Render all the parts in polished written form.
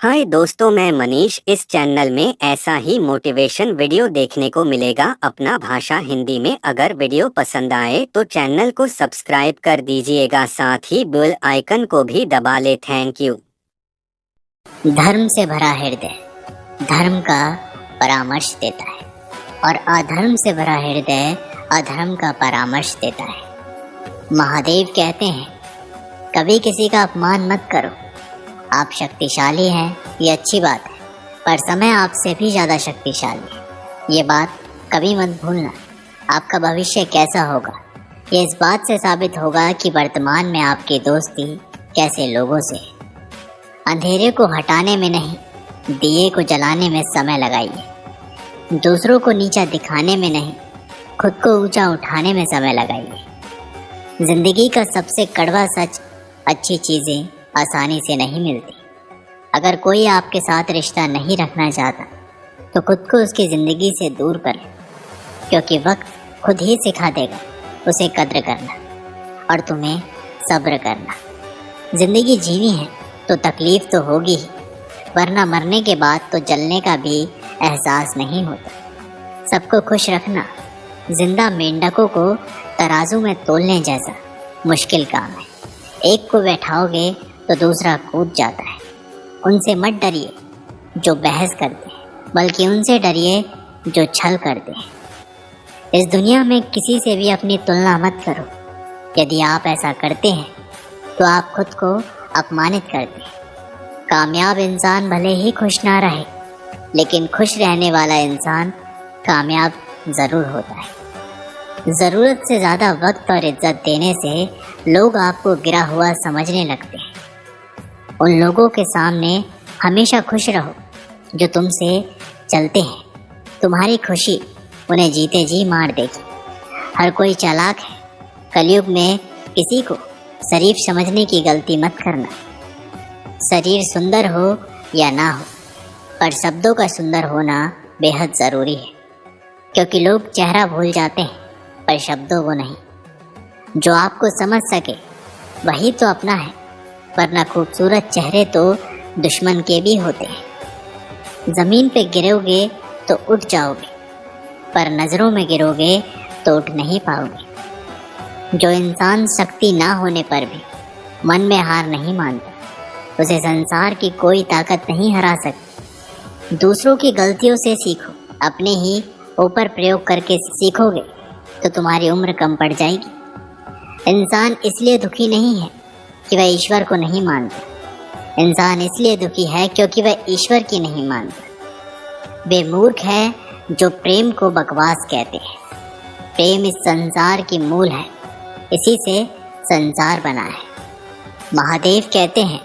हाय दोस्तों, मैं मनीष। इस चैनल में ऐसा ही मोटिवेशन वीडियो देखने को मिलेगा अपना भाषा हिंदी में। अगर वीडियो पसंद आए तो चैनल को सब्सक्राइब कर दीजिएगा, साथ ही बेल आइकन को भी दबा ले। Thank you. धर्म से भरा हृदय धर्म का परामर्श देता है और अधर्म से भरा हृदय अधर्म का परामर्श देता है। महादेव कहते हैं, कभी किसी का अपमान मत करो। आप शक्तिशाली हैं, ये अच्छी बात है, पर समय आपसे भी ज़्यादा शक्तिशाली है। ये बात कभी मत भूलना। आपका भविष्य कैसा होगा, ये इस बात से साबित होगा कि वर्तमान में आपकी दोस्ती कैसे लोगों से है। अंधेरे को हटाने में नहीं, दिए को जलाने में समय लगाइए। दूसरों को नीचा दिखाने में नहीं, खुद को ऊंचा उठाने में समय लगाइए। जिंदगी का सबसे कड़वा सच, अच्छी चीज़ें आसानी से नहीं मिलती। अगर कोई आपके साथ रिश्ता नहीं रखना चाहता तो खुद को उसकी ज़िंदगी से दूर करें, क्योंकि वक्त खुद ही सिखा देगा उसे कद्र करना और तुम्हें सब्र करना। ज़िंदगी जीनी है तो तकलीफ़ तो होगी ही, वरना मरने के बाद तो जलने का भी एहसास नहीं होता। सबको खुश रखना जिंदा मेंढकों को तराजू में तोलने जैसा मुश्किल काम है। एक को बैठाओगे तो दूसरा कूद जाता है। उनसे मत डरिए जो बहस करते हैं, बल्कि उनसे डरिए जो छल करते हैं। इस दुनिया में किसी से भी अपनी तुलना मत करो। यदि आप ऐसा करते हैं तो आप खुद को अपमानित करते हैं। कामयाब इंसान भले ही खुश ना रहे, लेकिन खुश रहने वाला इंसान कामयाब ज़रूर होता है। ज़रूरत से ज़्यादा वक्त और इज्जत देने से लोग आपको गिरा हुआ समझने लगते हैं। उन लोगों के सामने हमेशा खुश रहो जो तुमसे चलते हैं। तुम्हारी खुशी उन्हें जीते जी मार देगी। हर कोई चालाक है। कलयुग में किसी को शरीफ समझने की गलती मत करना। शरीर सुंदर हो या ना हो, पर शब्दों का सुंदर होना बेहद ज़रूरी है, क्योंकि लोग चेहरा भूल जाते हैं पर शब्दों को नहीं। जो आपको समझ सके वही तो अपना है, वरना खूबसूरत चेहरे तो दुश्मन के भी होते हैं। ज़मीन पे गिरोगे तो उठ जाओगे, पर नज़रों में गिरोगे तो उठ नहीं पाओगे। जो इंसान शक्ति ना होने पर भी मन में हार नहीं मानता, उसे संसार की कोई ताकत नहीं हरा सकती। दूसरों की गलतियों से सीखो, अपने ही ऊपर प्रयोग करके सीखोगे तो तुम्हारी उम्र कम पड़ जाएगी। इंसान इसलिए दुखी नहीं है कि वह ईश्वर को नहीं मानता। इंसान इसलिए दुखी है क्योंकि वह ईश्वर की नहीं मानता। वे मूर्ख है जो प्रेम को बकवास कहते हैं। प्रेम इस संसार की मूल है, इसी से संसार बना है। महादेव कहते हैं,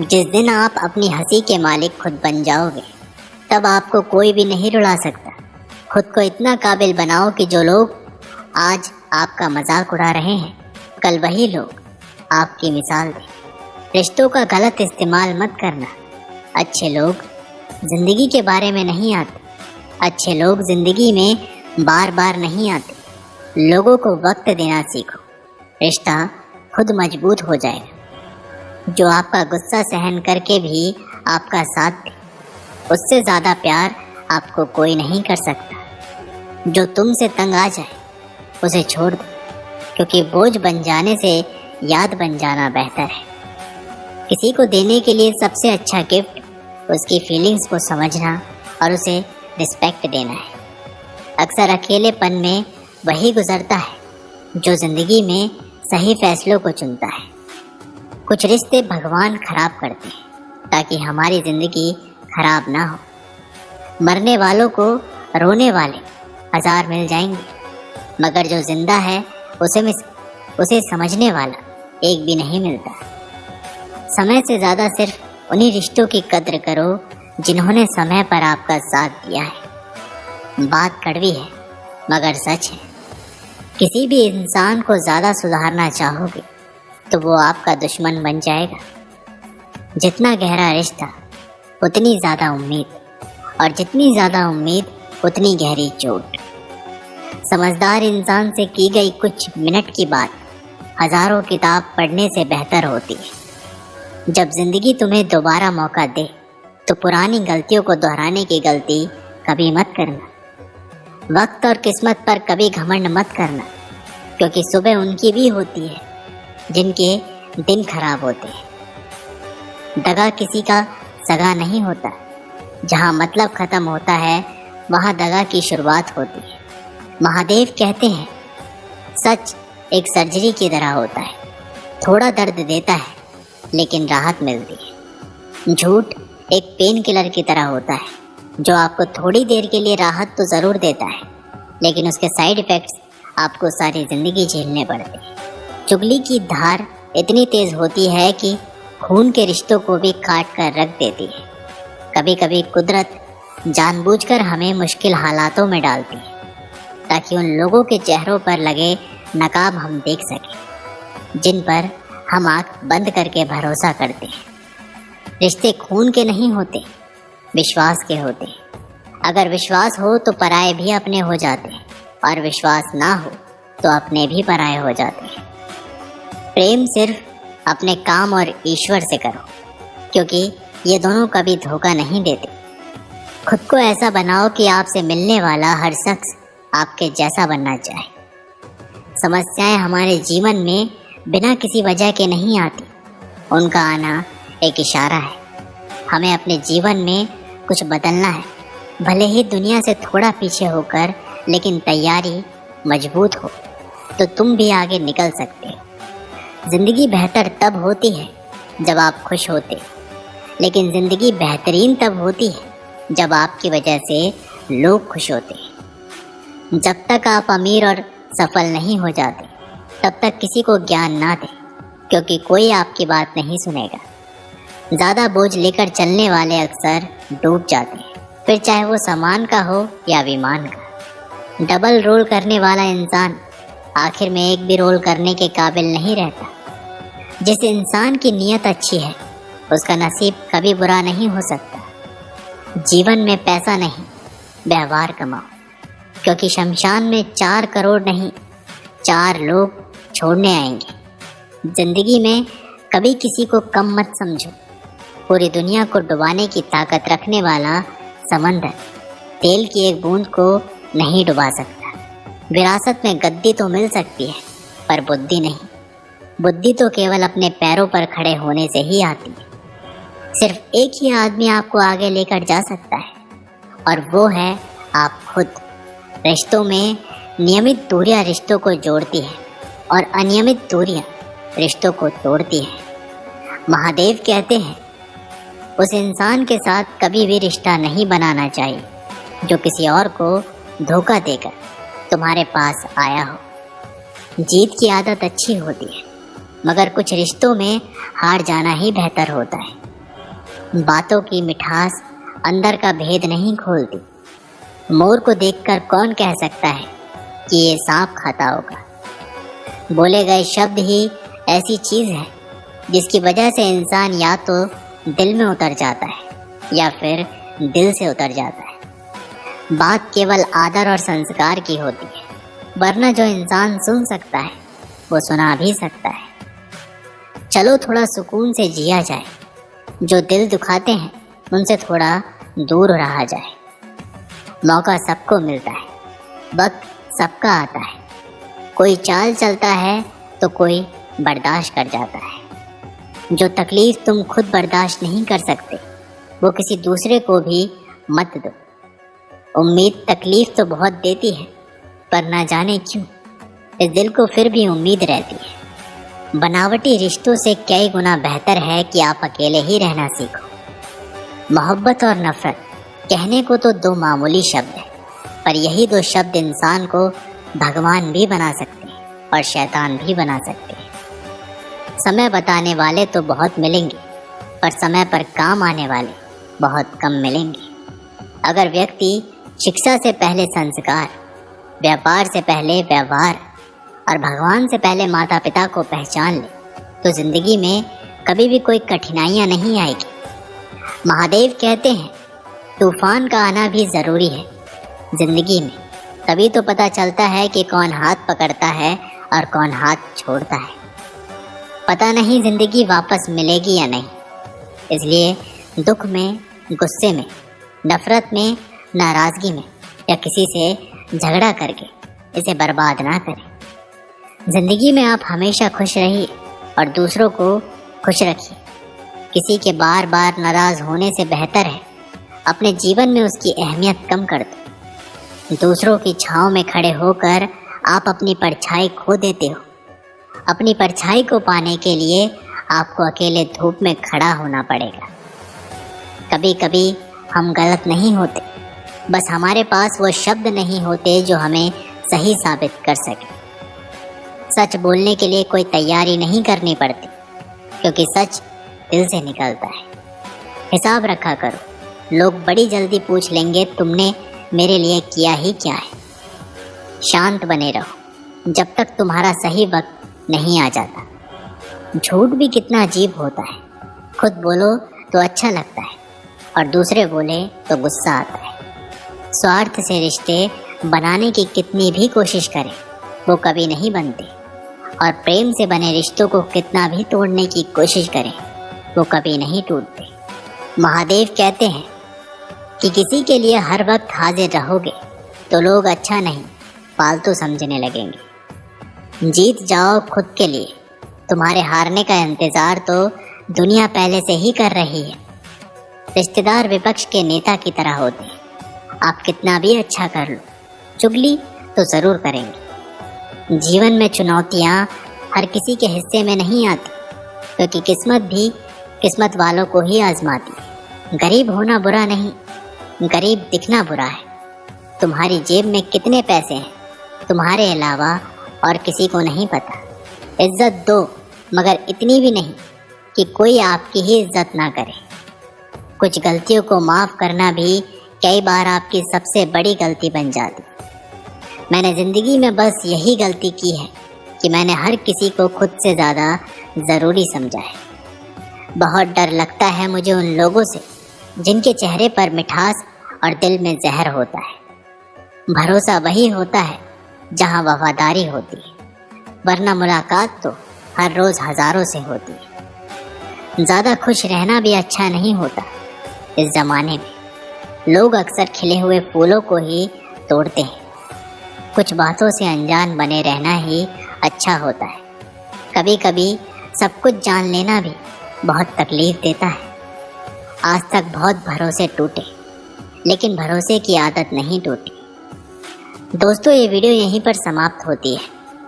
जिस दिन आप अपनी हंसी के मालिक खुद बन जाओगे, तब आपको कोई भी नहीं रुला सकता। खुद को इतना काबिल बनाओ कि जो लोग आज आपका मजाक उड़ा रहे हैं, कल वही लोग आपकी मिसाल दें। रिश्तों का गलत इस्तेमाल मत करना। अच्छे लोग ज़िंदगी के बारे में नहीं आते। अच्छे लोग ज़िंदगी में बार बार नहीं आते। लोगों को वक्त देना सीखो, रिश्ता खुद मजबूत हो जाएगा। जो आपका गुस्सा सहन करके भी आपका साथ दे, उससे ज़्यादा प्यार आपको कोई नहीं कर सकता। जो तुमसे तंग आ जाए उसे छोड़ दो, क्योंकि बोझ बन जाने से याद बन जाना बेहतर है। किसी को देने के लिए सबसे अच्छा गिफ्ट उसकी फीलिंग्स को समझना और उसे रिस्पेक्ट देना है। अक्सर अकेलेपन में वही गुजरता है जो ज़िंदगी में सही फैसलों को चुनता है। कुछ रिश्ते भगवान खराब करते हैं ताकि हमारी ज़िंदगी खराब ना हो। मरने वालों को रोने वाले 1000 मिल जाएंगे, मगर जो जिंदा है उसे समझने वाला एक भी नहीं मिलता। समय से ज़्यादा सिर्फ उन्हीं रिश्तों की कद्र करो जिन्होंने समय पर आपका साथ दिया है। बात कड़वी है मगर सच है। किसी भी इंसान को ज़्यादा सुधारना चाहोगे तो वो आपका दुश्मन बन जाएगा। जितना गहरा रिश्ता उतनी ज़्यादा उम्मीद, और जितनी ज़्यादा उम्मीद उतनी गहरी चोट। समझदार इंसान से की गई कुछ मिनट की बात हज़ारों किताब पढ़ने से बेहतर होती है। जब ज़िंदगी तुम्हें दोबारा मौका दे तो पुरानी गलतियों को दोहराने की गलती कभी मत करना। वक्त और किस्मत पर कभी घमंड मत करना, क्योंकि सुबह उनकी भी होती है जिनके दिन खराब होते हैं। दगा किसी का सगा नहीं होता। जहाँ मतलब खत्म होता है वहाँ दगा की शुरुआत होती है। महादेव कहते हैं, सच एक सर्जरी की तरह होता है, थोड़ा दर्द देता है लेकिन राहत मिलती है। झूठ एक पेन किलर की तरह होता है, जो आपको थोड़ी देर के लिए राहत तो ज़रूर देता है, लेकिन उसके साइड इफ़ेक्ट्स आपको सारी ज़िंदगी झेलने पड़ते हैं। चुगली की धार इतनी तेज़ होती है कि खून के रिश्तों को भी काट कर रख देती है। कभी कभी कुदरत जानबूझकर हमें मुश्किल हालातों में डालती है, ताकि उन लोगों के चेहरों पर लगे नकाब हम देख सकें, जिन पर हम आँख बंद करके भरोसा करते हैं। रिश्ते खून के नहीं होते, विश्वास के होते हैं। अगर विश्वास हो तो पराये भी अपने हो जाते हैं, और विश्वास ना हो तो अपने भी पराये हो जाते हैं। प्रेम सिर्फ अपने काम और ईश्वर से करो, क्योंकि ये दोनों कभी धोखा नहीं देते। खुद को ऐसा बनाओ कि आपसे मिलने वाला हर शख्स आपके जैसा बनना चाहे। समस्याएं हमारे जीवन में बिना किसी वजह के नहीं आती, उनका आना एक इशारा है। हमें अपने जीवन में कुछ बदलना है, भले ही दुनिया से थोड़ा पीछे होकर, लेकिन तैयारी मजबूत हो तो तुम भी आगे निकल सकते हो। ज़िंदगी बेहतर तब होती है जब आप खुश होते, लेकिन ज़िंदगी बेहतरीन तब होती है जब आपकी वजह से लोग खुश होते हैं। जब तक आप अमीर और सफल नहीं हो जाते, तब तक किसी को ज्ञान ना दें, क्योंकि कोई आपकी बात नहीं सुनेगा। ज़्यादा बोझ लेकर चलने वाले अक्सर डूब जाते हैं, फिर चाहे वो सामान का हो या विमान का। डबल रोल करने वाला इंसान आखिर में एक भी रोल करने के काबिल नहीं रहता। जिस इंसान की नीयत अच्छी है, उसका नसीब कभी बुरा नहीं हो सकता। जीवन में पैसा नहीं, व्यवहार कमाओ, क्योंकि शमशान में 4 करोड़ नहीं, 4 लोग छोड़ने आएंगे। जिंदगी में कभी किसी को कम मत समझो। पूरी दुनिया को डुबाने की ताकत रखने वाला समंदर तेल की एक बूंद को नहीं डुबा सकता। विरासत में गद्दी तो मिल सकती है, पर बुद्धि नहीं। बुद्धि तो केवल अपने पैरों पर खड़े होने से ही आती है। सिर्फ एक ही आदमी आपको आगे लेकर जा सकता है, और वो है आप खुद। रिश्तों में नियमित दूरियां रिश्तों को जोड़ती है, और अनियमित दूरियां रिश्तों को तोड़ती है। महादेव कहते हैं, उस इंसान के साथ कभी भी रिश्ता नहीं बनाना चाहिए जो किसी और को धोखा देकर तुम्हारे पास आया हो। जीत की आदत अच्छी होती है, मगर कुछ रिश्तों में हार जाना ही बेहतर होता है। बातों की मिठास अंदर का भेद नहीं खोलती। मोर को देखकर कौन कह सकता है कि ये सांप खाता होगा। बोले गए शब्द ही ऐसी चीज़ है जिसकी वजह से इंसान या तो दिल में उतर जाता है या फिर दिल से उतर जाता है। बात केवल आदर और संस्कार की होती है, वरना जो इंसान सुन सकता है वो सुना भी सकता है। चलो थोड़ा सुकून से जिया जाए, जो दिल दुखाते हैं उनसे थोड़ा दूर रहा जाए। मौका सबको मिलता है, वक्त सबका आता है। कोई चाल चलता है तो कोई बर्दाश्त कर जाता है। जो तकलीफ तुम खुद बर्दाश्त नहीं कर सकते, वो किसी दूसरे को भी मत दो। उम्मीद तकलीफ तो बहुत देती है, पर ना जाने क्यों इस दिल को फिर भी उम्मीद रहती है। बनावटी रिश्तों से कई गुना बेहतर है कि आप अकेले ही रहना सीखो। मोहब्बत और नफरत कहने को तो 2 मामूली शब्द हैं, पर यही 2 शब्द इंसान को भगवान भी बना सकते हैं और शैतान भी बना सकते हैं। समय बताने वाले तो बहुत मिलेंगे, पर समय पर काम आने वाले बहुत कम मिलेंगे। अगर व्यक्ति शिक्षा से पहले संस्कार, व्यापार से पहले व्यवहार और भगवान से पहले माता पिता को पहचान ले, तो जिंदगी में कभी भी कोई कठिनाइयाँ नहीं आएगी। महादेव कहते हैं, तूफान का आना भी ज़रूरी है जिंदगी में। तभी तो पता चलता है कि कौन हाथ पकड़ता है और कौन हाथ छोड़ता है। पता नहीं जिंदगी वापस मिलेगी या नहीं, इसलिए दुख में गुस्से में, नफरत में, नाराजगी में या किसी से झगड़ा करके इसे बर्बाद ना करें। जिंदगी में आप हमेशा खुश रहिए और दूसरों को खुश रखिए। किसी के बार बार नाराज होने से बेहतर है अपने जीवन में उसकी अहमियत कम कर दो। दूसरों की छांव में खड़े होकर आप अपनी परछाई खो देते हो। अपनी परछाई को पाने के लिए आपको अकेले धूप में खड़ा होना पड़ेगा। कभी कभी हम गलत नहीं होते, बस हमारे पास वो शब्द नहीं होते जो हमें सही साबित कर सके। सच बोलने के लिए कोई तैयारी नहीं करनी पड़ती, क्योंकि सच दिल से निकलता है। हिसाब रखा करो, लोग बड़ी जल्दी पूछ लेंगे तुमने मेरे लिए किया ही क्या है। शांत बने रहो जब तक तुम्हारा सही वक्त नहीं आ जाता। झूठ भी कितना अजीब होता है। खुद बोलो तो अच्छा लगता है और दूसरे बोले तो गुस्सा आता है। स्वार्थ से रिश्ते बनाने की कितनी भी कोशिश करें, वो कभी नहीं बनते। और प्रेम से बने रिश्तों को कितना भी तोड़ने की कोशिश करें, वो कभी नहीं टूटते। महादेव कहते हैं कि किसी के लिए हर वक्त हाजिर रहोगे तो लोग अच्छा नहीं, फालतू समझने लगेंगे। जीत जाओ खुद के लिए। तुम्हारे हारने का इंतज़ार तो दुनिया पहले से ही कर रही है। रिश्तेदार विपक्ष के नेता की तरह होते हैं। आप कितना भी अच्छा कर लो, चुगली तो ज़रूर करेंगे। जीवन में चुनौतियाँ हर किसी के हिस्से में नहीं आती, क्योंकि किस्मत भी किस्मत वालों को ही आजमाती है। गरीब होना बुरा नहीं, गरीब दिखना बुरा है। तुम्हारी जेब में कितने पैसे हैं तुम्हारे अलावा और किसी को नहीं पता। इज्जत दो, मगर इतनी भी नहीं कि कोई आपकी ही इज्जत ना करे। कुछ गलतियों को माफ़ करना भी कई बार आपकी सबसे बड़ी गलती बन जाती। मैंने ज़िंदगी में बस यही गलती की है कि मैंने हर किसी को खुद से ज़्यादा ज़रूरी समझा है। बहुत डर लगता है मुझे उन लोगों से जिनके चेहरे पर मिठास और दिल में जहर होता है। भरोसा वही होता है जहाँ वफादारी होती है, वरना मुलाकात तो हर रोज़ हज़ारों से होती है। ज़्यादा खुश रहना भी अच्छा नहीं होता। इस ज़माने में लोग अक्सर खिले हुए फूलों को ही तोड़ते हैं। कुछ बातों से अनजान बने रहना ही अच्छा होता है। कभी कभी सब कुछ जान लेना भी बहुत तकलीफ देता है। आज तक बहुत भरोसे टूटे, लेकिन भरोसे की आदत नहीं टूटी। दोस्तों, ये वीडियो यहीं पर समाप्त होती है।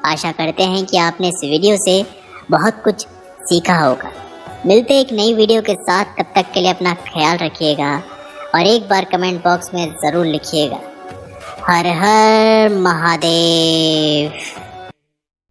आशा करते हैं कि आपने इस वीडियो से बहुत कुछ सीखा होगा। मिलते एक नई वीडियो के साथ, तब तक के लिए अपना ख्याल रखिएगा और एक बार कमेंट बॉक्स में ज़रूर लिखिएगा, हर हर महादेव।